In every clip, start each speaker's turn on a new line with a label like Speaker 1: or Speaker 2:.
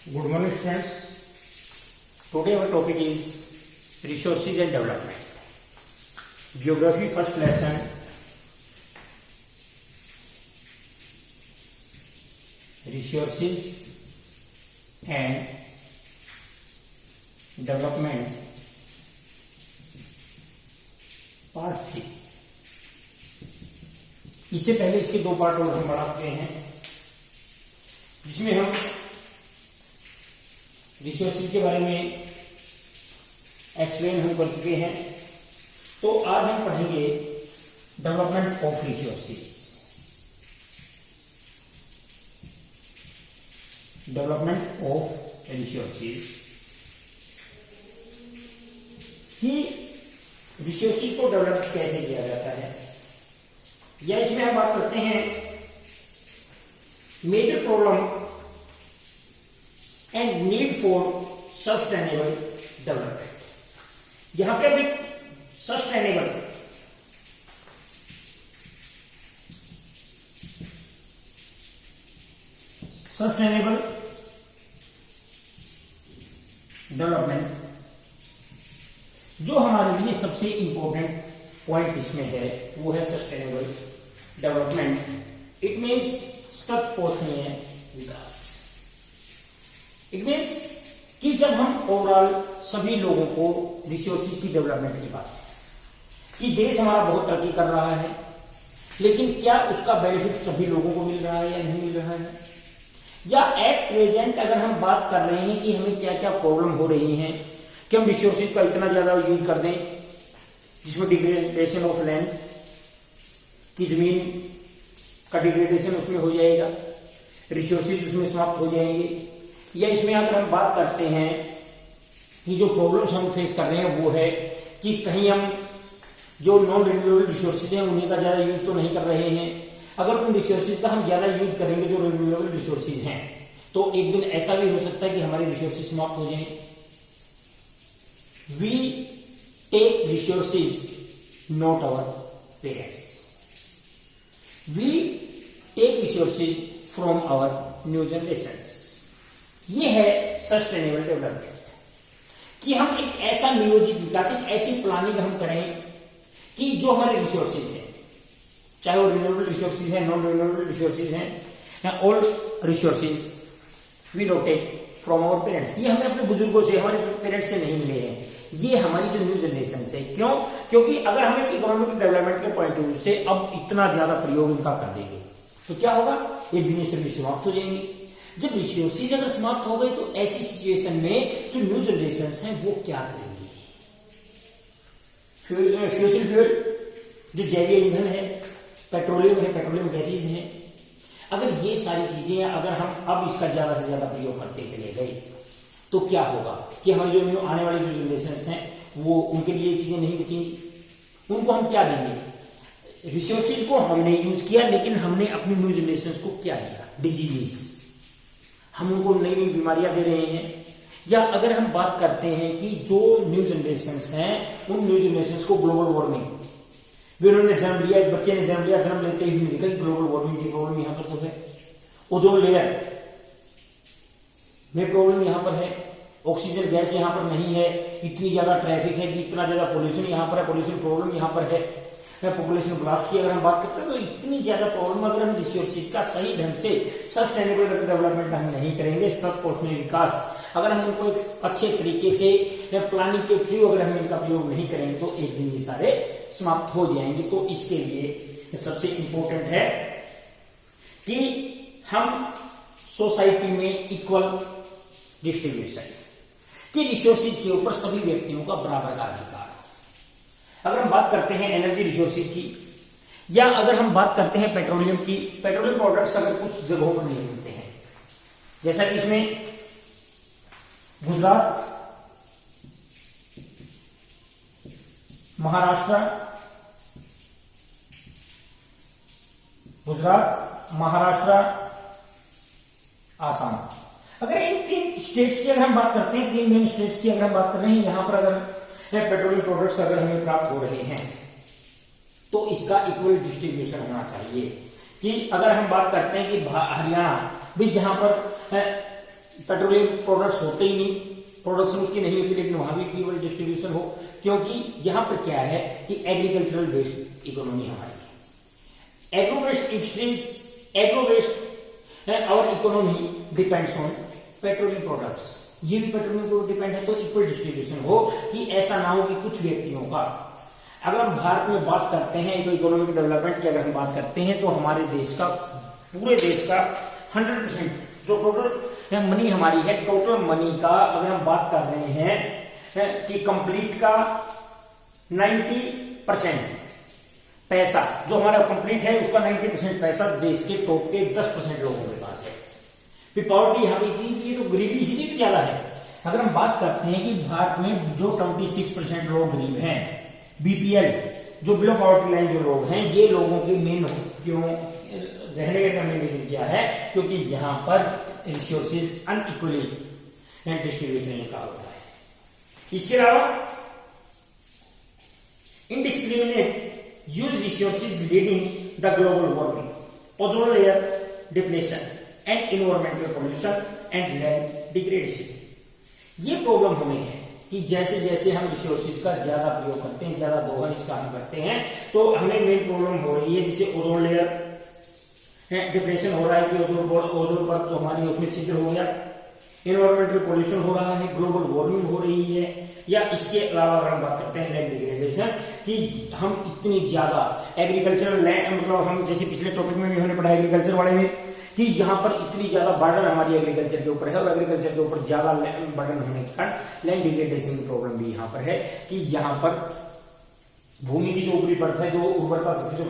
Speaker 1: Good morning, friends. Today our topic is resources and development. Geography first lesson. Resources and development part 3. इससे पहले इसके दो part और हम बढ़ा चुके हैं, जिसमें हम रिसोर्सेज के बारे में एक्सप्लेन हम कर चुके हैं. तो आज हम पढ़ेंगे development of resources. Development of resources कि रिसोर्सेज को डेवलप कैसे किया जाता है, या इसमें हम बात करते हैं major problem and need for sustainable development. यहां पे अभी सस्टेनेबल डेवलपमेंट जो हमारे लिए सबसे इंपॉर्टेंट पॉइंट इसमें है वो है सस्टेनेबल डेवलपमेंट. इट मीन्स सतत पोषणीय विकास. इट मीन्स कि जब हम ओवरऑल सभी लोगों को रिसोर्सेज की डेवलपमेंट की बात है कि देश हमारा बहुत तरक्की कर रहा है, लेकिन क्या उसका बेनिफिट सभी लोगों को मिल रहा है या नहीं मिल रहा है, या एट प्रेजेंट अगर हम बात कर रहे हैं कि हमें क्या क्या प्रॉब्लम हो रही हैं कि हम रिसोर्सेज का इतना ज्यादा यूज कर दें जिसमें डिग्रेडेशन ऑफ लैंड की जमीन का डिग्रेडेशन उसमें हो जाएगा, रिसोर्सेज उसमें समाप्त हो जाएंगे. या इसमें अगर हम बात करते हैं कि जो प्रॉब्लम्स हम फेस कर रहे हैं वो है कि कहीं हम जो नॉन रिन्यूएबल रिसोर्सेज हैं उन्हीं का ज्यादा यूज तो नहीं कर रहे हैं. अगर उन रिसोर्सेज का हम ज्यादा यूज करेंगे जो रिन्यूएबल रिसोर्सेज हैं, तो एक दिन ऐसा भी हो सकता है कि हमारे रिसोर्सेज समाप्त हो जाएं. We take resources not our parents. We take resources from our new generation. ये है सस्टेनेबल डेवलपमेंट कि हम एक ऐसा नियोजित विकास, एक ऐसी प्लानिंग हम करें कि जो हमारे रिसोर्सेज हैं, चाहे वो रिन्यूएबल रिसोर्सेज हैं, नॉन रिन्यूएबल रिसोर्सेज हैं, या all resources we don't take from our parents. ये हमें अपने बुजुर्गों से, हमारे पेरेंट्स से नहीं मिले हैं, ये हमारी जो न्यू जनरेशन से. क्यों? क्योंकि अगर हम एक इकोनॉमिक डेवलपमेंट के पॉइंट ऑफ व्यू से अब इतना ज्यादा प्रयोग इनका कर देंगे तो क्या होगा, एक दिन से भी समाप्त हो जाएंगे. जब रिसोर्सेज अगर समाप्त हो गए तो ऐसी सिचुएशन में जो न्यू जनरेशन हैं वो क्या करेंगी. फ्यूसिल फ्यूल जो जैवीय ईंधन है, पेट्रोलियम है, पेट्रोलियम गैसेज हैं, अगर ये सारी चीजें अगर हम अब इसका ज्यादा से ज्यादा प्रयोग करते चले गए तो क्या होगा कि हमारी जो न्यू आने वाली जो जनरेशन हैं वो उनके लिए ये चीजें नहीं बचेंगी. उनको हम क्या देंगे? रिसोर्सेज को हमने यूज किया, लेकिन हमने अपनी न्यू जनरेशन को क्या दिया? डिजीज. हम उनको नई नई बीमारियां दे रहे हैं. या अगर हम बात करते हैं कि जो न्यू जनरेशन हैं उन न्यू जनरेशन को ग्लोबल वार्मिंग, भी उन्होंने जन्म लिया, एक बच्चे ने जन्म लिया, जन्म लेते ही देखा कि ग्लोबल वार्मिंग की प्रॉब्लम यहां पर तो है, ओजोन लेयर में प्रॉब्लम यहां पर है, ऑक्सीजन गैस यहां पर नहीं है, इतनी ज्यादा ट्रैफिक है कि इतना ज्यादा पोल्यूशन यहां पर है, पोल्यूशन प्रॉब्लम यहां पर है, पॉपुलेशन ब्लास्ट की अगर हम बात करते हैं तो इतनी ज्यादा प्रॉब्लम. अगर हम रिसोर्सेज का सही ढंग से सस्टेनेबल डेवलपमेंट हम नहीं करेंगे, सतत पोषणीय विकास, अगर हम उनको एक अच्छे तरीके से प्लानिंग के थ्रू अगर हम इनका प्रयोग नहीं करेंगे तो एक दिन ये सारे समाप्त हो जाएंगे. तो इसके लिए सबसे इंपॉर्टेंट है कि हम सोसाइटी में इक्वल डिस्ट्रीब्यूशन, कि रिसोर्सेज के ऊपर सभी व्यक्तियों का बराबर का अधिकार. अगर हम बात करते हैं एनर्जी रिसोर्सेज की, या अगर हम बात करते हैं पेट्रोलियम की, पेट्रोलियम प्रोडक्ट्स अगर कुछ जगहों पर नहीं मिलते हैं, जैसा कि इसमें गुजरात, महाराष्ट्र, आसाम, अगर इन तीन स्टेट्स की अगर हम बात करते हैं, तीन मेन स्टेट्स की अगर हम बात कर रहे हैं, यहां पर अगर पेट्रोलियम प्रोडक्ट्स अगर हमें प्राप्त हो रहे हैं तो इसका इक्वल डिस्ट्रीब्यूशन होना चाहिए. कि अगर हम बात करते हैं कि हरियाणा भी जहां पर पेट्रोलियम प्रोडक्ट्स होते ही नहीं, प्रोडक्शन उसकी नहीं होती, लेकिन वहां भी इक्विबल डिस्ट्रीब्यूशन हो, क्योंकि यहां पर क्या है कि एग्रीकल्चरल बेस्ड इकोनॉमी हमारी है। Agro based industries, agro based our economy depends on petroleum products, ये भी पेट्रोलियम पर डिपेंड है। तो इक्वल डिस्ट्रीब्यूशन हो, कि ऐसा ना हो कि कुछ व्यक्तियों का, अगर हम भारत में बात करते हैं इकोनॉमिक डेवलपमेंट की, अगर हम बात करते हैं तो हमारे देश का, पूरे देश का 100% जो टोटल मनी हमारी है, टोटल मनी का अगर हम बात कर रहे हैं कि कंप्लीट का 90% पैसा जो हमारा कंप्लीट है, उसका 90% पैसा देश के टॉप के 10% लोगों के पास है। फिर पॉवर्टी यहाँ पे ये तो गरीबी इसीलिए भी ज्यादा है। अगर हम बात करते हैं कि भारत में जो 26% लोग गरीब हैं, बीपीएल जो बिलो पॉवर्टी लाइन जो लोग हैं, ये लोगों के मेन क्यों रहने का मेन रीजन क्या है, क्योंकि यहाँ पर रिसोर्सेज अनइक्वली डिस्ट्रीब्यूशन का होता है। इसके अलावा indiscriminate use resources leading the global warming, ozone layer depletion and environmental pollution and land degradation. ये प्रॉब्लम हमें है कि जैसे जैसे हम रिसोर्सेज का ज्यादा प्रयोग करते हैं, ज्यादा दोहन इसका हम करते हैं, तो हमें मेन प्रॉब्लम हो रही है, जैसे ओजोन लेयर डिप्रेशन हो रहा है कि ओजोन पर जो हमारी उसमें छिद्र हो गया, इन्वायरमेंटल पोल्यूशन हो रहा है, ग्लोबल वार्मिंग हो रही है, या इसके अलावा अगर हम बात करते हैं लैंड डिग्रेडेशन, कि हम इतनी ज्यादा एग्रीकल्चरल लैंड, मतलब हम जैसे पिछले टॉपिक में भी हमने पढ़ा एग्रीकल्चर वाले में, कि यहाँ पर इतनी ज्यादा बर्डन हमारी एग्रीकल्चर के ऊपर है, और एग्रीकल्चर के ऊपर ज्यादा बर्डन होने के कारण लैंड डिग्रेडेशन की प्रॉब्लम भी यहाँ पर है, कि यहाँ पर भूमि की जो ऊपरी परत है, जो उर्वरता शक्ति, जो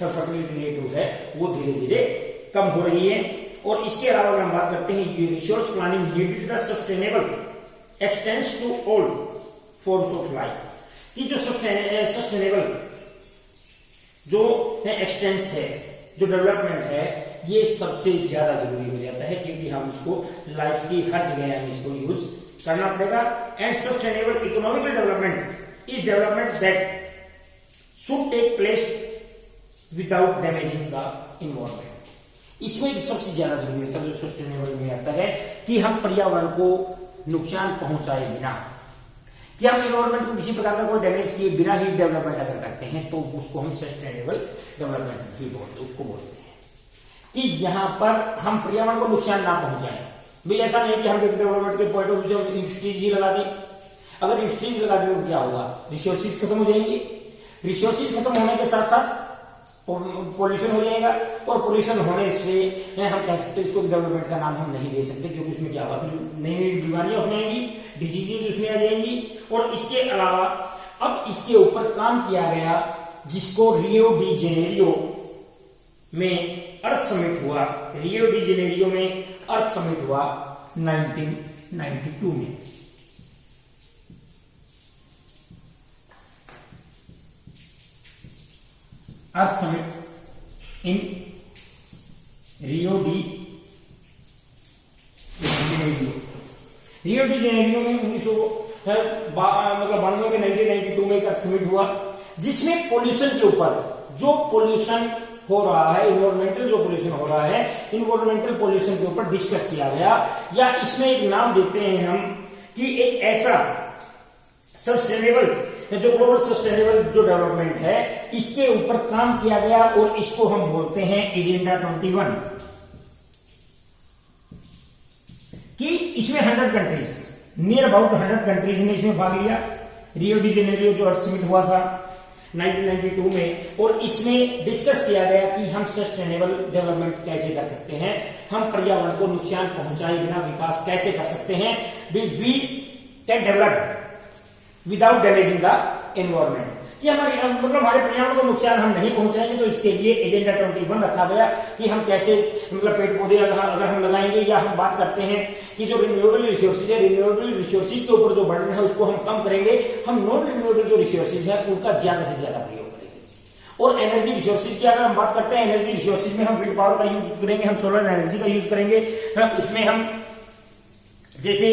Speaker 1: फर्टिलिटी रेट है, वो धीरे धीरे कम हो रही है। और इसके अलावा अगर हम बात करते हैं resource planning needed the sustainable existence to all forms of life, कि जो सस्टेनेबल जो एक्सटेंस है, जो डेवलपमेंट है, ये सबसे ज्यादा जरूरी हो जाता है, क्योंकि हम इसको लाइफ की हर जगह हम इसको यूज करना पड़ेगा। And sustainable economical development is development that should take place without damaging the environment. इसमें सबसे ज्यादा जरूरी होता है, जो सस्टेनेबल में आता है, कि हम पर्यावरण को नुकसान पहुंचाए बिना, कि हम इन्वायरमेंट को किसी प्रकार का कोई डैमेज किए बिना ही डेवलपमेंट अगर करते हैं, तो उसको हम सस्टेनेबल डेवलपमेंट ही उसको बोलते हैं, कि यहां पर हम पर्यावरण को नुकसान ना पहुंचाएं। भाई ऐसा नहीं कि हम डेवलपमेंट के पॉइंट ऑफ व्यू से इंडस्ट्रीज ही लगा दें। अगर इंडस्ट्रीज लगा दें तो क्या होगा, रिसोर्सेज खत्म हो जाएंगे, रिसोर्सेज खत्म होने के साथ साथ पोल्यूशन हो जाएगा, और पोल्यूशन होने से हम कह सकते हैं उसको डेवलपमेंट का नाम हम नहीं दे सकते, क्योंकि उसमें क्या होगा, नई नई बीमारियां उसमें आएंगी, डिजीजेज उसमें आ जाएंगी। और इसके अलावा अब इसके ऊपर काम किया गया, जिसको रियो डी जेनेरियो में अर्थ समिट हुआ, रियो डी जेनेरियो में अर्थ समिट हुआ 1992 में। Earth summit in Rio de Janeiro, Rio de Janeiro में 1992 में 1992 में एक अर्थ समिट हुआ, जिसमें पोल्यूशन के ऊपर, जो पोल्यूशन हो रहा है, इन्वायरमेंटल जो पोल्यूशन हो रहा है, इन्वायरमेंटल पोल्यूशन के ऊपर डिस्कस किया गया, या इसमें एक नाम देते हैं हम कि एक ऐसा सस्टेनेबल, जो ग्लोबल सस्टेनेबल जो डेवलपमेंट है, इसके ऊपर काम किया गया, और इसको हम बोलते हैं एजेंडा 21, कि इसमें 100 कंट्रीज, नियर अबाउट 100 कंट्रीज ने इसमें भाग लिया। रियो डी जेनेरियो जो अर्थ समिट हुआ था 1992 में, और इसमें डिस्कस किया गया कि हम सस्टेनेबल डेवलपमेंट कैसे कर सकते हैं, हम पर्यावरण को नुकसान पहुंचाए बिना विकास कैसे कर सकते हैं, we can develop without damaging the environment, कि हमारे पर्यावरण को नुकसान हम नहीं पहुंचाएंगे। तो इसके लिए एजेंडा 21 रखा गया कि हम कैसे पेड़ पौधे अगर हम लगाएंगे, या हम बात करते हैं कि जो रिन्यूएबल रिसोर्सेज है, रिन्यूएबल रिसोर्सेज के ऊपर जो बर्डन है उसको हम कम करेंगे, हम नॉन रिन्यूएबल जो रिसोर्सेज है उनका ज्यादा से ज्यादा प्रयोग करेंगे। और एनर्जी रिसोर्सेज की अगर हम बात करते हैं, एनर्जी रिसोर्सेज में हम विंड पावर का यूज करेंगे, हम सोलर एनर्जी का यूज करेंगे, उसमें हम जैसे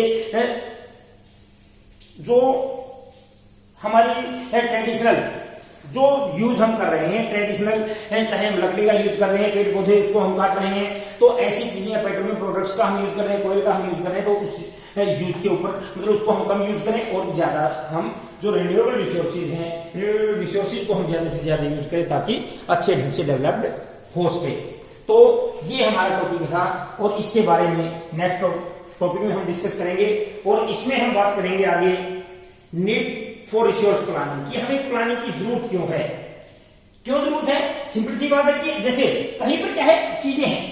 Speaker 1: जो हमारी ट्रेडिशनल जो यूज हम कर रहे हैं ट्रेडिशनल, चाहे हम लकड़ी का यूज कर रहे हैं, पेड़ पौधे उसको हम काट रहे हैं, तो ऐसी चीजें पेट्रोलियम प्रोडक्ट्स का हम यूज कर रहे हैं, कोयल का हम यूज कर रहे हैं, तो उस यूज के ऊपर मतलब उसको हम कम यूज करें और ज्यादा हम जो रिन्यूएबल रिसोर्सेज हैं, रिन्यूएबल रिसोर्सेज को हम ज्यादा से ज्यादा यूज करें ताकि अच्छे ढंग से डेवलप्ड हो सके। तो ये हमारा टॉपिक था और इसके बारे में नेक्स्ट टॉपिक में हम डिस्कस करेंगे और इसमें हम बात करेंगे आगे नीड फॉर रिसोर्स प्लानिंग, कि हमें प्लानिंग की जरूरत क्यों है, क्यों जरूरत है। सिंपल सी बात है कि जैसे कहीं पर क्या है चीजें हैं,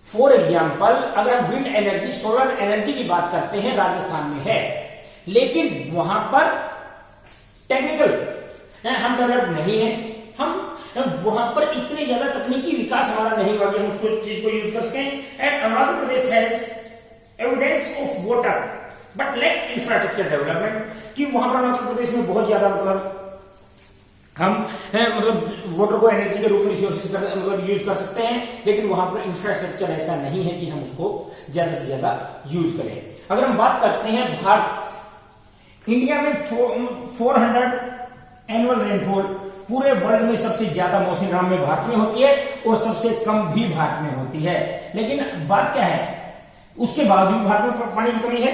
Speaker 1: फॉर एग्जाम्पल अगर हम विंड एनर्जी, सोलर एनर्जी की बात करते हैं, राजस्थान में है, लेकिन वहां पर टेक्निकल हम डेवलप नहीं है, हम वहां पर इतने ज्यादा तकनीकी विकास हमारा नहीं हुआ कि हम उसको चीज को यूज कर सकें। And Arunachal Pradesh has evidence of water but lack infrastructure development, कि वहां पर अरुणाचल प्रदेश में बहुत ज्यादा मतलब हम मतलब वाटर को एनर्जी के रूप में रिसोर्सेज मतलब यूज कर सकते हैं, लेकिन वहां पर इंफ्रास्ट्रक्चर ऐसा नहीं है कि हम उसको ज्यादा से ज्यादा यूज करें। अगर हम बात करते हैं भारत, इंडिया में 400 एनुअल रेनफॉल, पूरे वर्ल्ड में सबसे ज्यादा मौसम में भारत में होती है और सबसे कम भी भारत में होती है। लेकिन बात क्या है, उसके बावजूद भारत में पानी की कमी है।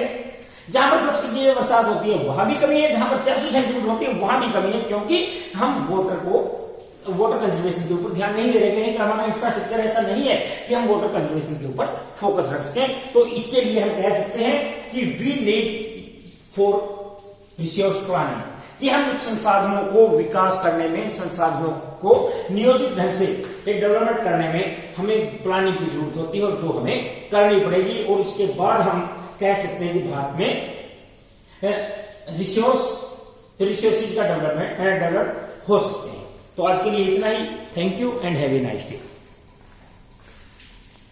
Speaker 1: जहां पर 10% बरसात होती है वहां भी कमी है, जहां पर 400 सेंटीमीटर होती है वहां भी कमी है, क्योंकि हम वाटर कंजर्वेशन के ऊपर ध्यान नहीं दे रहे हैं, कि हमारा इंफ्रास्ट्रक्चर ऐसा नहीं है कि हम वाटर कंजर्वेशन के ऊपर फोकस रख सकें। तो इसके लिए हम कह सकते हैं कि we need for resource planning, कि हम संसाधनों को विकास करने में, संसाधनों को नियोजित ढंग से एक डेवलपमेंट करने में हमें प्लानिंग की जरूरत होती है, और जो हमें करनी पड़ेगी। और इसके बाद हम कह सकते हैं कि भारत में रिसोर्सेज का डेवलप हो सकते हैं। तो आज के लिए इतना ही। Thank you and have a nice day.